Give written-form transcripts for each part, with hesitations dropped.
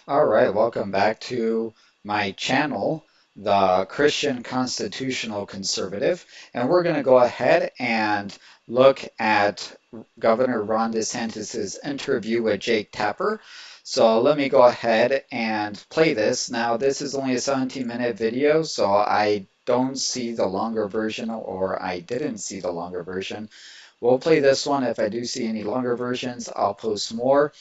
All right, welcome back to my channel, the Christian Constitutional Conservative. And we're going to go ahead and look at Governor Ron DeSantis's interview with Jake Tapper. So let me go ahead and play this. Now, this is only a 17-minute video, so I don't see the longer version, or I didn't see the longer version. We'll play this one. If I do see any longer versions, I'll post more.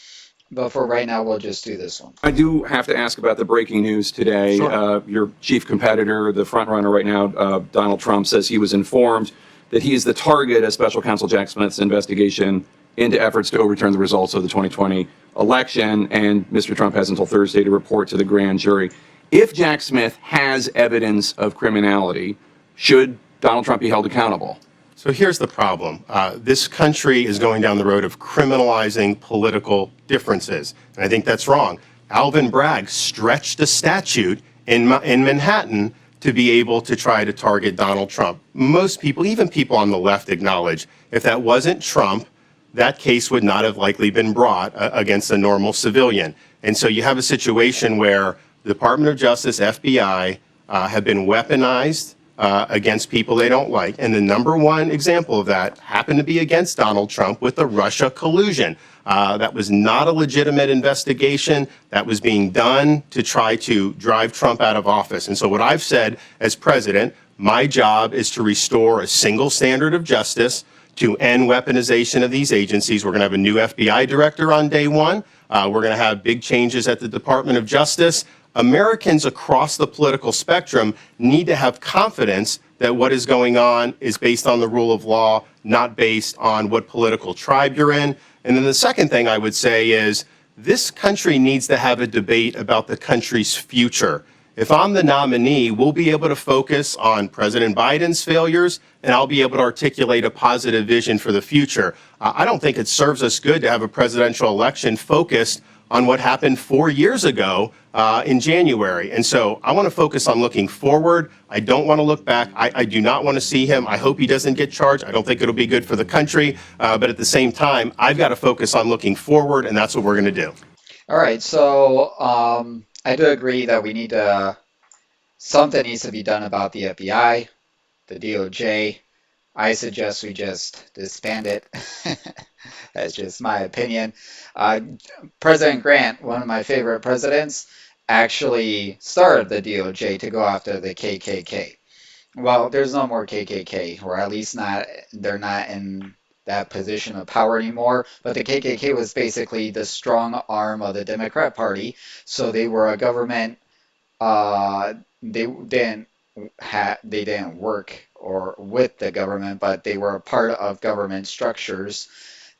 But for right now, we'll just do this one. I do have to ask about the breaking news today. Sure. Your chief competitor, the front runner right now, Donald Trump, says he was informed that he is the target of Special Counsel Jack Smith's investigation into efforts to overturn the results of the 2020 election, and Mr. Trump has until Thursday to report to the grand jury. If Jack Smith has evidence of criminality, should Donald Trump be held accountable? So here's the problem. This country is going down the road of criminalizing political differences, and I think that's wrong. Alvin Bragg stretched a statute in Manhattan to be able to try to target Donald Trump. Most people, even people on the left, acknowledge if that wasn't Trump, that case would not have likely been brought against a normal civilian. And so you have a situation where the Department of Justice, FBI, have been weaponized against people they don't like. And the number one example of that happened to be against Donald Trump with the Russia collusion. That was not a legitimate investigation. That was being done to try to drive Trump out of office. And so what I've said as president, my job is to restore a single standard of justice, to end weaponization of these agencies. We're going to have a new FBI director on day one. We're going to have big changes at the Department of Justice. Americans across the political spectrum need to have confidence that what is going on is based on the rule of law, not based on what political tribe you're in. And then the second thing I would say is this country needs to have a debate about the country's future. If I'm the nominee, we'll be able to focus on President Biden's failures, and I'll be able to articulate a positive vision for the future. I don't think it serves us good to have a presidential election focused on what happened 4 years ago in January. And so I want to focus on looking forward. I don't want to look back. I do not want to see him. I hope he doesn't get charged. I don't think it'll be good for the country. But at the same time, I've got to focus on looking forward, and that's what we're going to do. All right, so I do agree that we need to, something needs to be done about the FBI, the DOJ. I suggest we just disband it. That's just my opinion. President Grant, one of my favorite presidents, actually started the DOJ to go after the KKK. Well, there's no more KKK, or at least not, they're not in that position of power anymore. But the KKK was basically the strong arm of the Democrat Party. So they were a government. They didn't work or with the government, but they were a part of government structures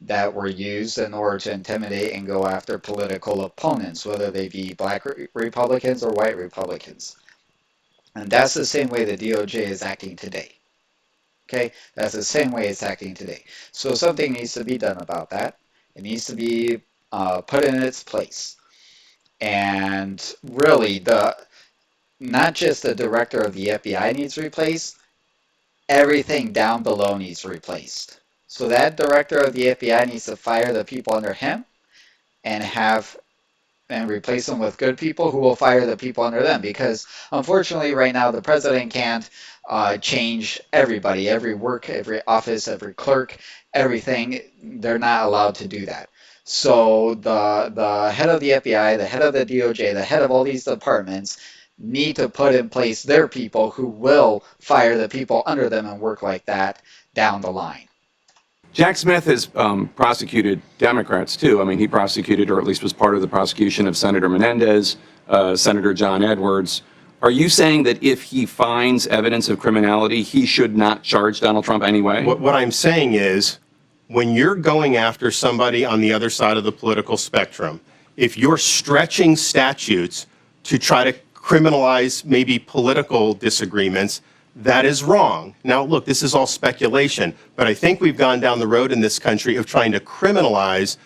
that were used in order to intimidate and go after political opponents, whether they be black Republicans or white Republicans. And that's the same way the DOJ is acting today. Okay, that's the same way it's acting today. So something needs to be done about that. It needs to be put in its place. And really, not just the director of the FBI needs replaced, everything down below needs replaced. So that director of the FBI needs to fire the people under him and replace them with good people who will fire the people under them. Because unfortunately, right now, the president can't change everybody, every work, every office, every clerk, everything. They're not allowed to do that. So the head of the FBI, the head of the DOJ, the head of all these departments need to put in place their people who will fire the people under them and work like that down the line. Jack Smith has prosecuted Democrats, too. I mean, he prosecuted, or at least was part of the prosecution of Senator Menendez, Senator John Edwards. Are you saying that if he finds evidence of criminality, he should not charge Donald Trump anyway? What I'm saying is, when you're going after somebody on the other side of the political spectrum, if you're stretching statutes to try to criminalize maybe political disagreements, that is wrong. Now, look, this is all speculation, but I think we've gone down the road in this country of trying to criminalize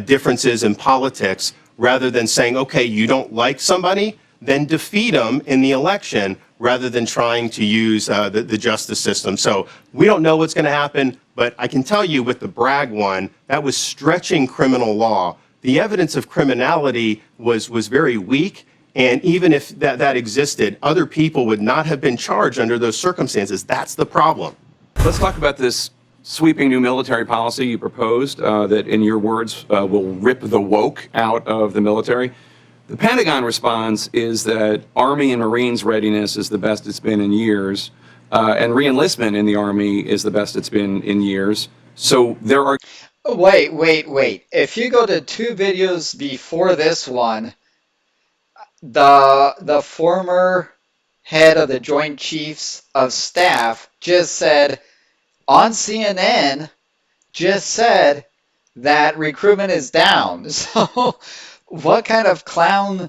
differences in politics rather than saying, okay, you don't like somebody, then defeat them in the election rather than trying to use the justice system. So we don't know what's going to happen, but I can tell you with the Bragg one, that was stretching criminal law the evidence of criminality was very weak. And even if that existed, other people would not have been charged under those circumstances. That's the problem. Let's talk about this sweeping new military policy you proposed that, in your words, will rip the woke out of the military. The Pentagon response is that Army and Marines readiness is the best it's been in years, and reenlistment in the Army is the best it's been in years. So there are... Wait. If you go to 2 videos before this one, the former head of the Joint Chiefs of Staff just said on CNN, that recruitment is down. So what kind of clown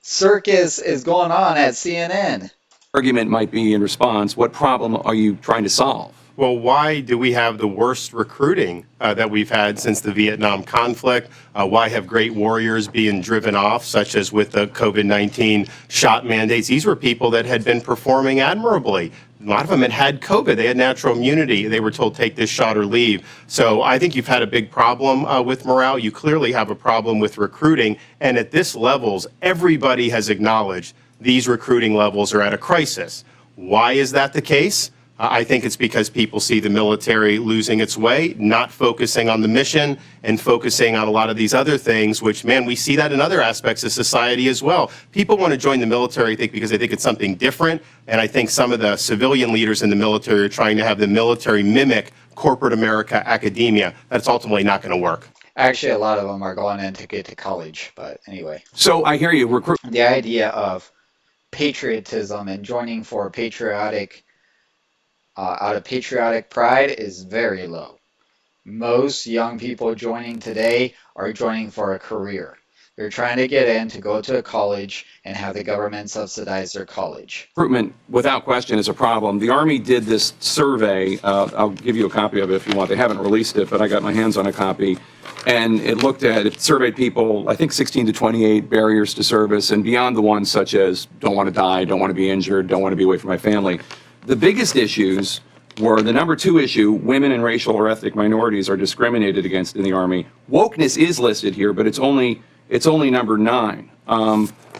circus is going on at CNN? Argument might be in response, what problem are you trying to solve? Well, why do we have the worst recruiting that we've had since the Vietnam conflict? Why have great warriors being driven off, such as with the COVID-19 shot mandates? These were people that had been performing admirably. A lot of them had COVID. They had natural immunity. They were told, take this shot or leave. So I think you've had a big problem with morale. You clearly have a problem with recruiting. And at this levels, everybody has acknowledged these recruiting levels are at a crisis. Why is that the case? I think it's because people see the military losing its way, not focusing on the mission and focusing on a lot of these other things, which, man, we see that in other aspects of society as well. People want to join the military, I think, because they think it's something different. And I think some of the civilian leaders in the military are trying to have the military mimic corporate America academia. That's ultimately not going to work. Actually, a lot of them are going in to get to college, but anyway. So I hear you. The idea of patriotism and joining for patriotic out of patriotic pride is very low. Most young people joining today are joining for a career. They're trying to get in to go to a college and have the government subsidize their college. Recruitment, without question, is a problem. The Army did this survey. I'll give you a copy of it if you want. They haven't released it, but I got my hands on a copy. And it surveyed people, I think 16 to 28 barriers to service, and beyond the ones such as don't want to die, don't want to be injured, don't want to be away from my family. The biggest issues were the number 2 issue, women and racial or ethnic minorities are discriminated against in the Army. Wokeness is listed here, but it's only number 9.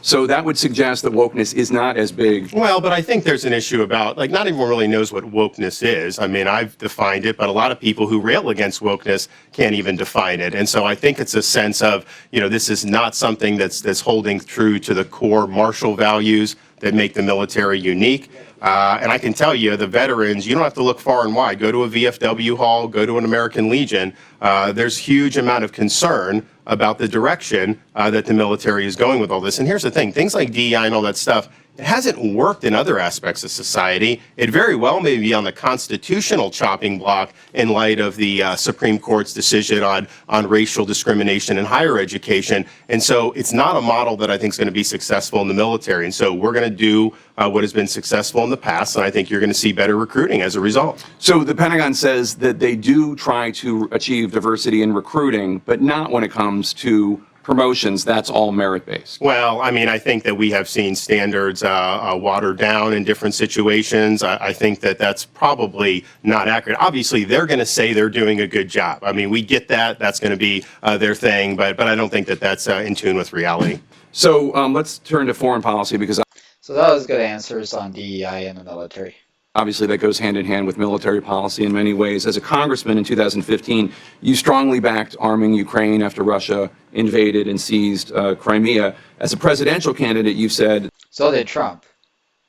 So that would suggest that wokeness is not as big. Well, but I think there's an issue about, like, not everyone really knows what wokeness is. I mean, I've defined it, but a lot of people who rail against wokeness can't even define it. And so I think it's a sense of, this is not something that's holding true to the core martial values that make the military unique. And I can tell you, the veterans, you don't have to look far and wide. Go to a VFW hall, go to an American Legion. There's huge amount of concern about the direction that the military is going with all this. And here's the thing, things like DEI and all that stuff, it hasn't worked in other aspects of society. It very well may be on the constitutional chopping block in light of the Supreme Court's decision on racial discrimination in higher education. And so it's not a model that I think is going to be successful in the military. And so we're going to do what has been successful in the past, and I think you're going to see better recruiting as a result. So the Pentagon says that they do try to achieve diversity in recruiting, but not when it comes to promotions. That's all merit-based. Well, I mean, I think that we have seen standards watered down in different situations. I think that that's probably not accurate. Obviously, they're going to say they're doing a good job. I mean, we get that. That's going to be their thing, but I don't think that that's in tune with reality. So let's turn to foreign policy, because So that was good answers on DEI in the military. obviously that goes hand in hand with military policy in many ways. As a congressman in 2015, you strongly backed arming Ukraine after Russia invaded and seized Crimea. As a presidential candidate, you said... So did Trump.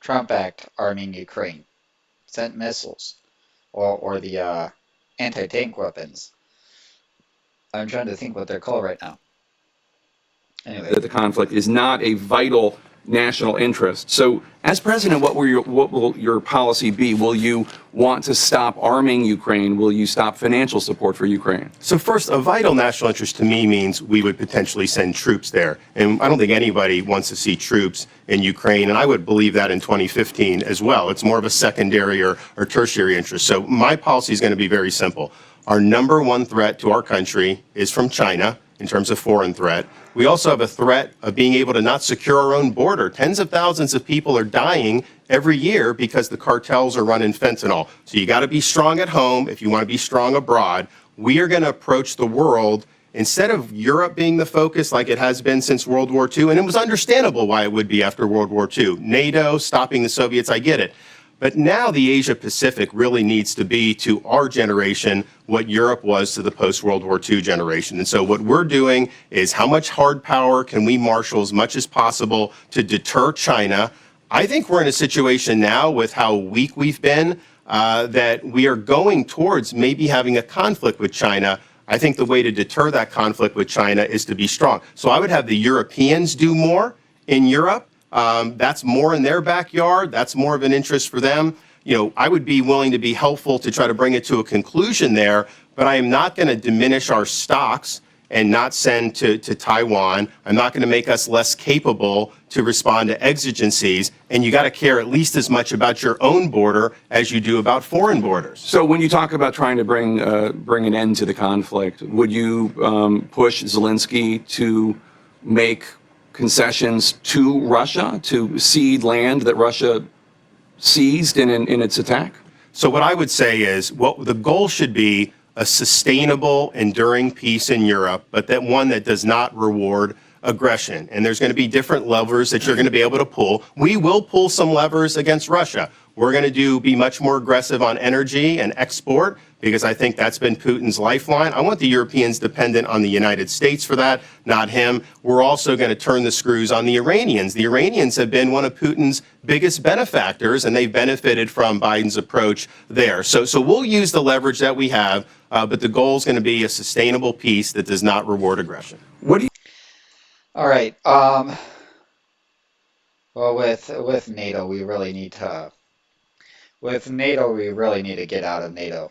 Trump backed arming Ukraine. Sent missiles. Or the anti-tank weapons. I'm trying to think what they're called right now. Anyway. That the conflict is not a vital national interest. So, as president, what will your policy be? Will you want to stop arming Ukraine? Will you stop financial support for Ukraine? So first, a vital national interest to me means we would potentially send troops there. And I don't think anybody wants to see troops in Ukraine, and I would believe that in 2015 as well. It's more of a secondary or tertiary interest. So my policy is going to be very simple. Our number one threat to our country is from China in terms of foreign threat. We also have a threat of being able to not secure our own border. Tens of thousands of people are dying every year because the cartels are running fentanyl. So you got to be strong at home if you want to be strong abroad. We are going to approach the world instead of Europe being the focus like it has been since World War II, and it was understandable why it would be after World War II, NATO, stopping the Soviets, I get it. But now the Asia Pacific really needs to be to our generation what Europe was to the post-World War II generation. And so what we're doing is how much hard power can we marshal as much as possible to deter China. I think we're in a situation now with how weak we've been that we are going towards maybe having a conflict with China. I think the way to deter that conflict with China is to be strong. So I would have the Europeans do more in Europe. That's more in their backyard. That's more of an interest for them. You know, I would be willing to be helpful to try to bring it to a conclusion there, but I am not going to diminish our stocks and not send to Taiwan. I'm not going to make us less capable to respond to exigencies. And you got to care at least as much about your own border as you do about foreign borders. So when you talk about trying to bring an end to the conflict, would you push Zelensky to make concessions to Russia to cede land that Russia seized in its attack? So what I would say is what the goal should be a sustainable, enduring peace in Europe, but that one that does not reward aggression. And there's going to be different levers that you're going to be able to pull. We will pull some levers against Russia. We're going to be much more aggressive on energy and export because I think that's been Putin's lifeline. I want the Europeans dependent on the United States for that, not him. We're also going to turn the screws on the Iranians. The Iranians have been one of Putin's biggest benefactors, and they've benefited from Biden's approach there. So we'll use the leverage that we have, but the goal is going to be a sustainable peace that does not reward aggression. What do you All right. Well, with NATO, we really need to. With NATO, we really need to get out of NATO.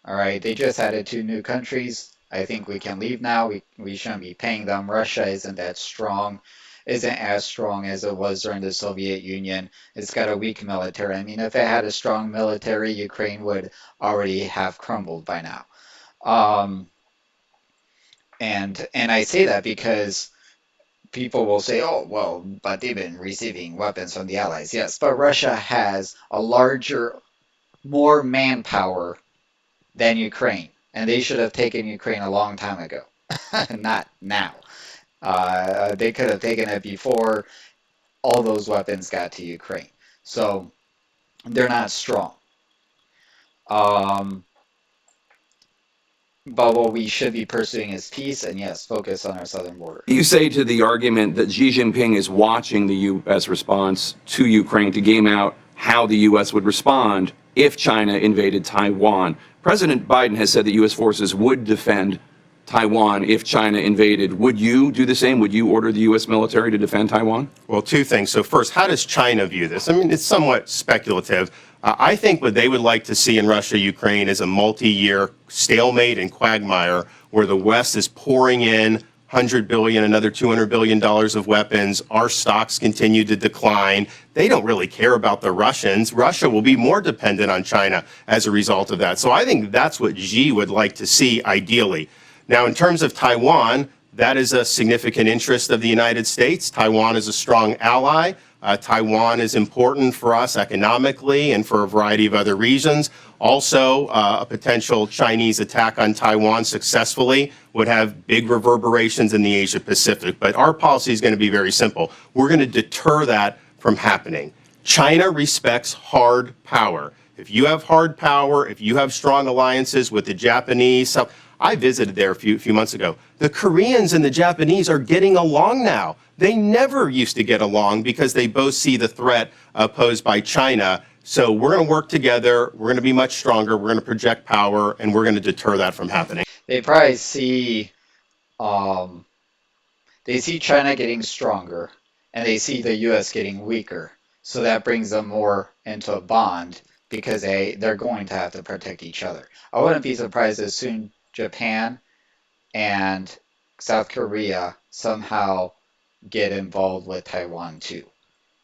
All right. They just added 2 new countries. I think we can leave now. We shouldn't be paying them. Russia isn't as strong as it was during the Soviet Union. It's got a weak military. I mean, if it had a strong military, Ukraine would already have crumbled by now. And I say that because people will say, oh, well, but they've been receiving weapons from the Allies. Yes, but Russia has a larger, more manpower than Ukraine. And they should have taken Ukraine a long time ago, not now. They could have taken it before all those weapons got to Ukraine. So they're not strong. But what we should be pursuing is peace, and yes, focus on our southern border. You say to the argument that Xi Jinping is watching the U.S. response to Ukraine to game out how the U.S. would respond if China invaded Taiwan. President Biden has said that U.S. forces would defend Taiwan if China invaded. Would you do the same? Would you order the U.S. military to defend Taiwan? Well, 2 things. So first, how does China view this? I mean, it's somewhat speculative. I think what they would like to see in Russia-Ukraine is a multi-year stalemate and quagmire where the West is pouring in $100 billion, another $200 billion of weapons. Our stocks continue to decline. They don't really care about the Russians. Russia will be more dependent on China as a result of that. So I think that's what Xi would like to see ideally. Now, in terms of Taiwan, that is a significant interest of the United States. Taiwan is a strong ally. Taiwan is important for us economically and for a variety of other reasons. Also, a potential Chinese attack on Taiwan successfully would have big reverberations in the Asia Pacific. But our policy is going to be very simple. We're going to deter that from happening. China respects hard power. If you have hard power, if you have strong alliances with the Japanese, I visited there a few months ago. The Koreans and the Japanese are getting along now. They never used to get along because they both see the threat posed by China. So we're going to work together. We're going to be much stronger. We're going to project power, and we're going to deter that from happening. They probably see, China getting stronger, and they see the U.S. getting weaker. So that brings them more into a bond because they're going to have to protect each other. I wouldn't be surprised as soon Japan and South Korea somehow get involved with Taiwan too.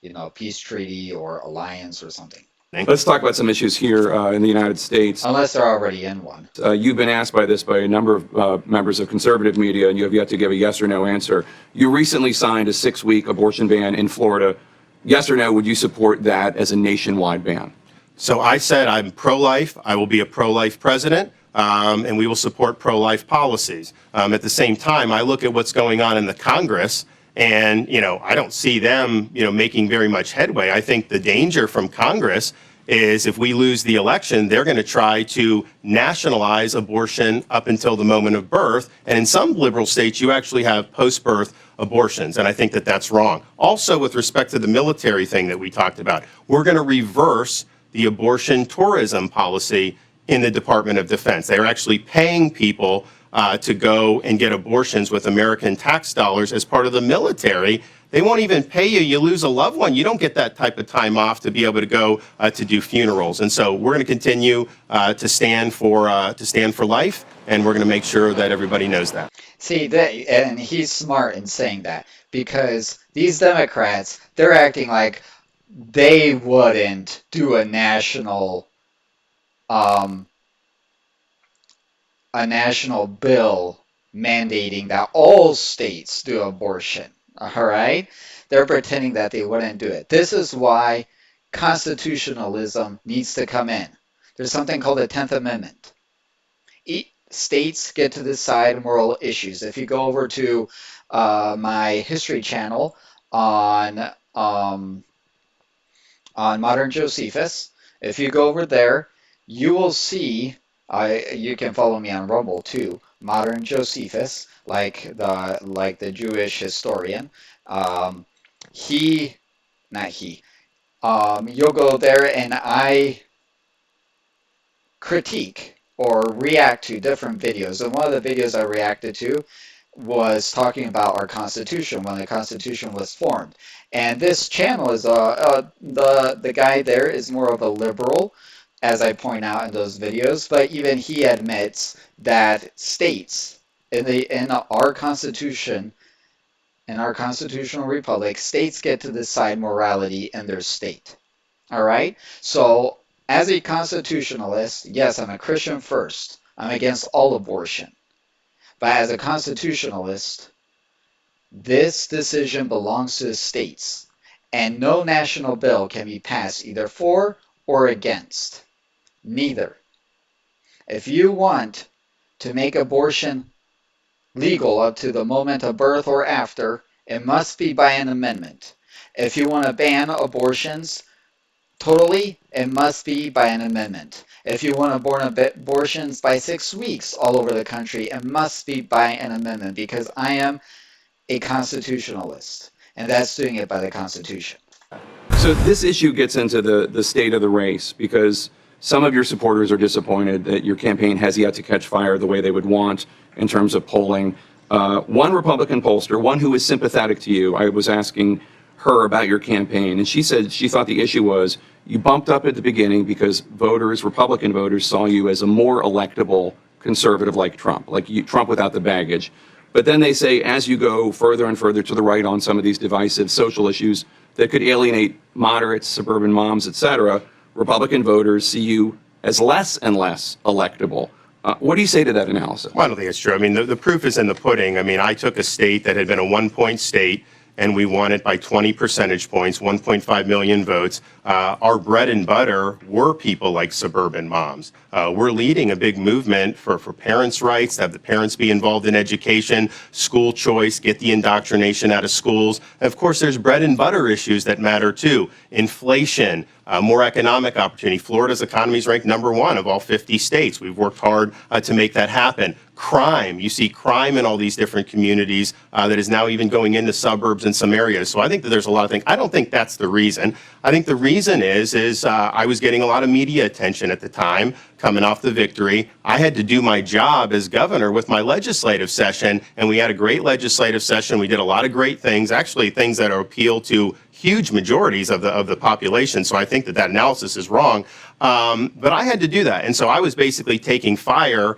You know, peace treaty or alliance or something. Let's talk about some issues here in the United States. Unless they're already in one. You've been asked by a number of members of conservative media, and you have yet to give a yes or no answer. You recently signed a 6-week abortion ban in Florida. Yes or no, would you support that as a nationwide ban? So I said I'm pro-life. I will be a pro-life president. and we will support pro-life policies. At the same time, I look at what's going on in the Congress, and, I don't see them, making very much headway. I think the danger from Congress is if we lose the election, they're going to try to nationalize abortion up until the moment of birth. And in some liberal states, you actually have post-birth abortions. And I think that that's wrong. Also, with respect to the military thing that we talked about, we're going to reverse the abortion tourism policy in the Department of Defense. They're actually paying people to go and get abortions with American tax dollars as part of the military. They won't even pay you. You lose a loved one. You don't get that type of time off to be able to go to do funerals. And so we're going to continue to stand for life, and we're going to make sure that everybody knows that. See, and he's smart in saying that, because these Democrats, they're acting like they wouldn't do a national bill mandating that all states do abortion. All right? They're pretending that they wouldn't do it. This is why constitutionalism needs to come in. There's something called the 10th Amendment. States get to decide moral issues. If you go over to my history channel on Modern Josephus, if you go over there, you will see, you can follow me on Rumble too, Modern Josephus, like the Jewish historian. You'll go there and I critique or react to different videos. And one of the videos I reacted to was talking about our Constitution, when the Constitution was formed. And this channel is the guy there is more of a liberal, as I point out in those videos, but even he admits that states in our Constitution, in our constitutional republic, states get to decide morality in their state. All right? So as a constitutionalist, yes, I'm a Christian first. I'm against all abortion. But as a constitutionalist, this decision belongs to the states, and no national bill can be passed either for or against. Neither. If you want to make abortion legal up to the moment of birth or after, it must be by an amendment. If you want to ban abortions totally, it must be by an amendment. If you want to ban abortions by 6 weeks all over the country, it must be by an amendment, because I am a constitutionalist, and that's doing it by the Constitution. So this issue gets into the state of the race, because some of your supporters are disappointed that your campaign has yet to catch fire the way they would want in terms of polling. One Republican pollster, one who is sympathetic to you, I was asking her about your campaign, and she said she thought the issue was you bumped up at the beginning because voters, Republican voters, saw you as a more electable conservative like Trump, Trump without the baggage. But then they say as you go further and further to the right on some of these divisive social issues that could alienate moderates, suburban moms, etc., Republican voters see you as less and less electable. What do you say to that analysis? Well, I don't think it's true. I mean, the proof is in the pudding. I mean, I took a state that had been a 1-point state, and we won it by 20 percentage points, 1.5 million votes. Our bread and butter were people like suburban moms. We're leading a big movement for parents' rights, to have the parents be involved in education, school choice, get the indoctrination out of schools. And of course, there's bread and butter issues that matter too. Inflation, more economic opportunity. Florida's economy is ranked #1 of all 50 states. We've worked hard to make that happen. Crime, you see crime in all these different communities that is now even going into suburbs in some areas. So I think that there's a lot of things. I don't think that's the reason. I think the reason is I was getting a lot of media attention at the time, coming off the victory. I had to do my job as governor with my legislative session, and we had a great legislative session. We did a lot of great things, actually things that appeal to huge majorities of the population. So I think that analysis is wrong. But I had to do that. And so I was basically taking fire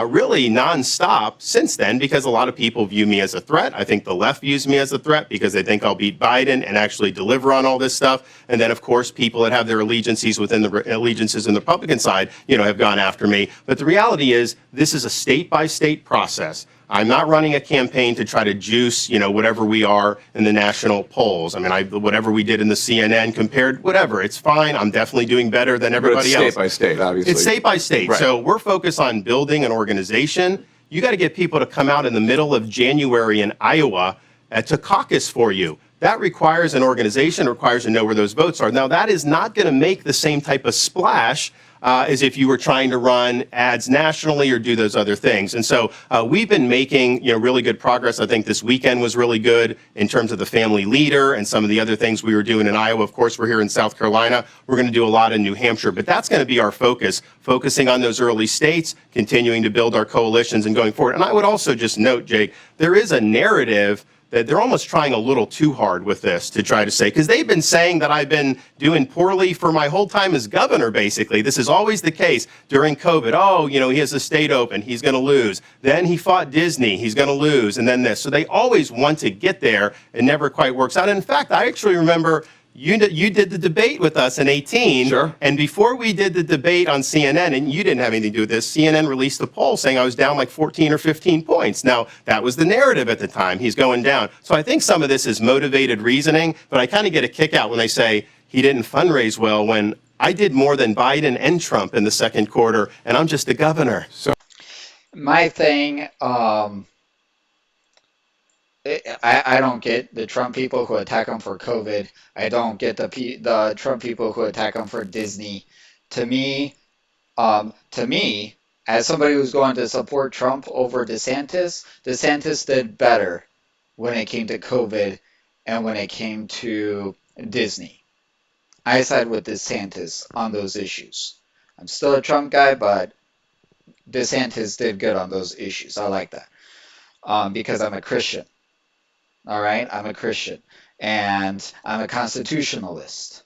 really nonstop since then, because a lot of people view me as a threat. I think the left views me as a threat because they think I'll beat Biden and actually deliver on all this stuff. And then, of course, people that have their allegiances in the Republican side, have gone after me. But the reality is this is a state-by-state process. I'm not running a campaign to try to juice, whatever we are in the national polls. I mean, whatever we did in the CNN compared, whatever, it's fine. I'm definitely doing better than But it's everybody state else. by state, obviously. It's state by state. Right. So we're focused on building an organization. You got to get people to come out in the middle of January in Iowa to caucus for you. That requires an organization, requires to know where those votes are. Now, that is not going to make the same type of splash as if you were trying to run ads nationally or do those other things. And so we've been making really good progress. I think this weekend was really good in terms of the family leader and some of the other things we were doing in Iowa. Of course, we're here in South Carolina. We're going to do a lot in New Hampshire, but that's going to be our focus, focusing on those early states, continuing to build our coalitions and going forward. And I would also just note, Jake, there is a narrative that they're almost trying a little too hard with this to try to say, because they've been saying that I've been doing poorly for my whole time as governor, basically. This is always the case during COVID. Oh, he has the state open, he's going to lose. Then he fought Disney, he's going to lose, and then this. So they always want to get there. It never quite works out. In fact, I actually remember you did the debate with us in 2018. Sure. And before we did the debate on CNN, and you didn't have anything to do with this, CNN released a poll saying I was down like 14 or 15 points. Now, that was the narrative at the time. He's going down. So I think some of this is motivated reasoning, but I kind of get a kick out when they say he didn't fundraise well when I did more than Biden and Trump in the second quarter, and I'm just a governor. So My thing, I don't get the Trump people who attack him for COVID. I don't get the Trump people who attack him for Disney. To me, as somebody who's going to support Trump over DeSantis, DeSantis did better when it came to COVID and when it came to Disney. I side with DeSantis on those issues. I'm still a Trump guy, but DeSantis did good on those issues. I like that because I'm a Christian. All right, I'm a Christian and I'm a constitutionalist.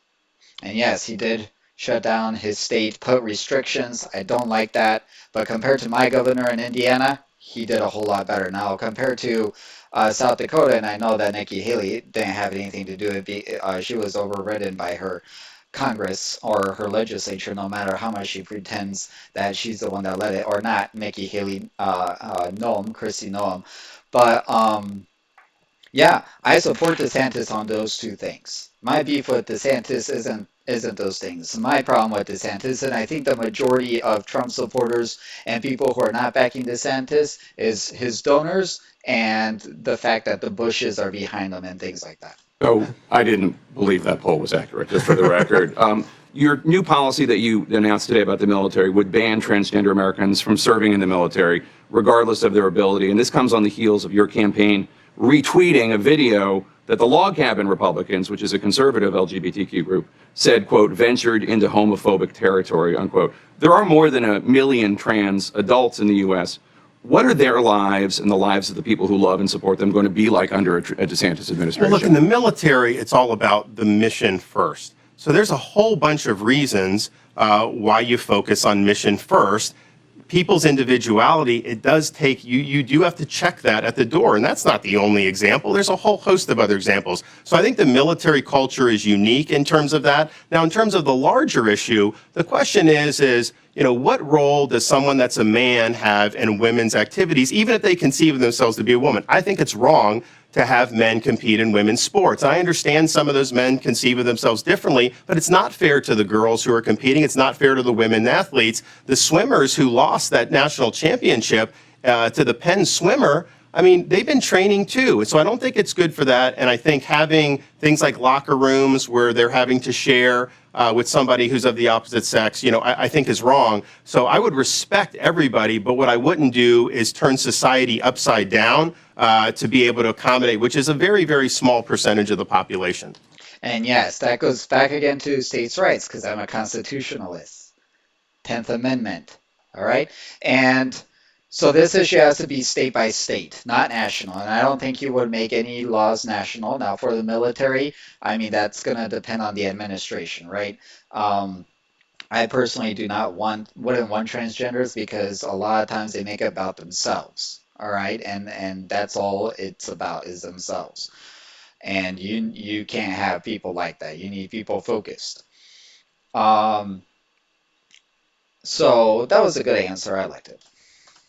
And yes, he did shut down his state, put restrictions. I don't like that. But compared to my governor in Indiana, he did a whole lot better. Now, compared to South Dakota, and I know that Nikki Haley didn't have anything to do with it. She was overridden by her Congress or her legislature, no matter how much she pretends that she's the one that led it, or not, Nikki Haley, Noem, Chrissy Noem. But yeah, I support DeSantis on those two things. My beef with DeSantis isn't those things. My problem with DeSantis, and I think the majority of Trump supporters and people who are not backing DeSantis, is his donors and the fact that the Bushes are behind him and things like that. So I didn't believe that poll was accurate, just for the record. Your new policy that you announced today about the military would ban transgender Americans from serving in the military, regardless of their ability. And this comes on the heels of your campaign retweeting a video that the Log Cabin Republicans, which is a conservative LGBTQ group, said, quote, ventured into homophobic territory, unquote. There are more than 1 million trans adults in the U.S. What are their lives and the lives of the people who love and support them going to be like under a DeSantis administration? Well, look, in the military, it's all about the mission first. So there's a whole bunch of reasons why you focus on mission first. People's individuality, it does take, you do have to check that at the door. And that's not the only example. There's a whole host of other examples. So I think the military culture is unique in terms of that. Now, in terms of the larger issue, the question is, what role does someone that's a man have in women's activities, even if they conceive of themselves to be a woman? I think it's wrong to have men compete in women's sports. I understand some of those men conceive of themselves differently, but it's not fair to the girls who are competing. It's not fair to the women athletes. The swimmers who lost that national championship to the Penn swimmer, I mean, they've been training too. So I don't think it's good for that. And I think having things like locker rooms where they're having to share with somebody who's of the opposite sex, I think is wrong. So I would respect everybody, but what I wouldn't do is turn society upside down to be able to accommodate, which is a very, very small percentage of the population. And yes, that goes back again to states' rights, because I'm a constitutionalist. 10th Amendment. All right? And so this issue has to be state by state, not national. And I don't think you would make any laws national. Now, for the military, I mean, that's going to depend on the administration, right? I personally wouldn't want transgenders because a lot of times they make it about themselves, all right? And that's all it's about is themselves. And you can't have people like that. You need people focused. So that was a good answer. I liked it.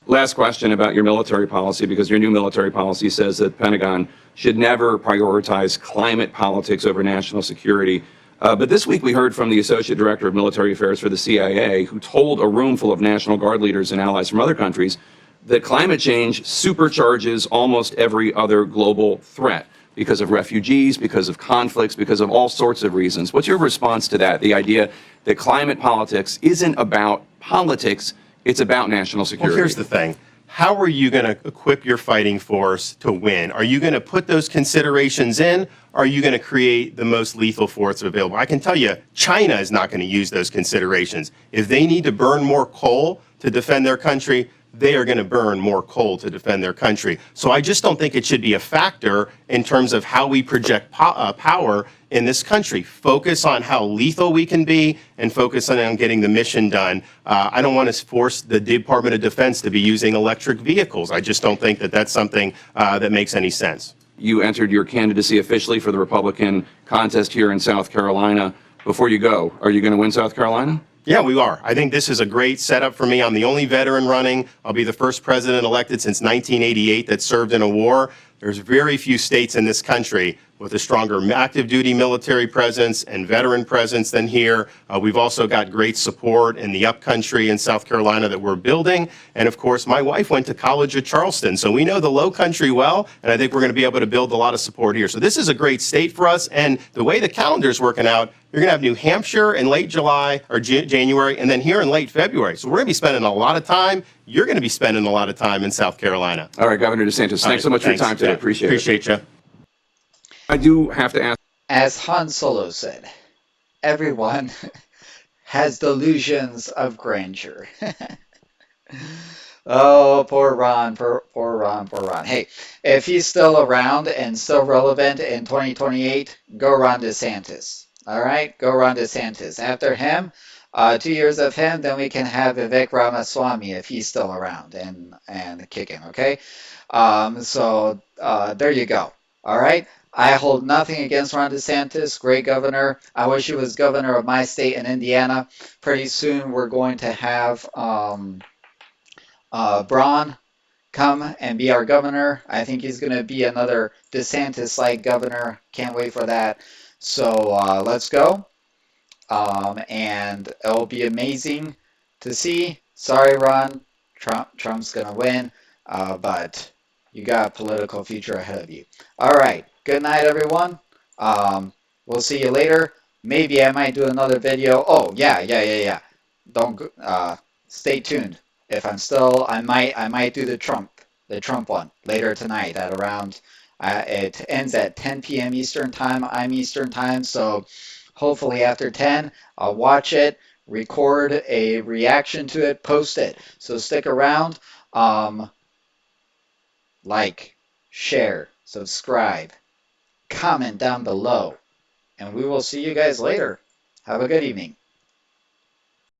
Last question about your military policy, because your new military policy says that the Pentagon should never prioritize climate politics over national security. But this week we heard from the Associate Director of Military Affairs for the CIA, who told a room full of National Guard leaders and allies from other countries that climate change supercharges almost every other global threat because of refugees, because of conflicts, because of all sorts of reasons. What's your response to that? The idea that climate politics isn't about politics, it's about national security. Well, here's the thing. How are you going to equip your fighting force to win? Are you going to put those considerations in? Or are you going to create the most lethal force available? I can tell you, China is not going to use those considerations. If they need to burn more coal to defend their country, they are going to burn more coal to defend their country. So I just don't think it should be a factor in terms of how we project power in this country. Focus on how lethal we can be and focus on getting the mission done. I don't want to force the Department of Defense to be using electric vehicles. I just don't think that that's something that makes any sense. You entered your candidacy officially for the Republican contest here in South Carolina. Before you go, are you going to win South Carolina? Yeah, we are. I think this is a great setup for me. I'm the only veteran running. I'll be the first president elected since 1988 that served in a war. There's very few states in this country with a stronger active duty military presence and veteran presence than here. We've also got great support in the upcountry in South Carolina that we're building. And of course, my wife went to college at Charleston, so we know the low country well, and I think we're going to be able to build a lot of support here. So this is a great state for us, and the way the calendar's working out, you're going to have New Hampshire in late July or January, and then here in late February. So we're going to be spending a lot of time. You're going to be spending a lot of time in South Carolina. All right, Governor DeSantis, thanks so much for your time today. Yeah, appreciate you. I do have to ask. As Han Solo said, everyone has delusions of grandeur. Oh, poor Ron, poor Ron, poor Ron. Hey, if he's still around and still relevant in 2028, go Ron DeSantis. All right, go Ron DeSantis. After him, 2 years of him, then we can have Vivek Ramaswamy if he's still around and kicking. Okay, there you go. All right. I hold nothing against Ron DeSantis, great governor. I wish he was governor of my state in Indiana. Pretty soon we're going to have Braun come and be our governor. I think he's going to be another DeSantis-like governor. Can't wait for that. So let's go. And it'll be amazing to see. Sorry, Ron. Trump's going to win. But you got a political future ahead of you. All right. Good night, everyone. We'll see you later. Maybe I might do another video. Oh, yeah. Don't stay tuned. If I'm still, I might do the Trump one later tonight at around. It ends at 10 p.m. Eastern time. I'm Eastern time, so hopefully after 10, I'll watch it, record a reaction to it, post it. So stick around. Like, share, subscribe, comment down below, and we will see you guys later. Have a good evening.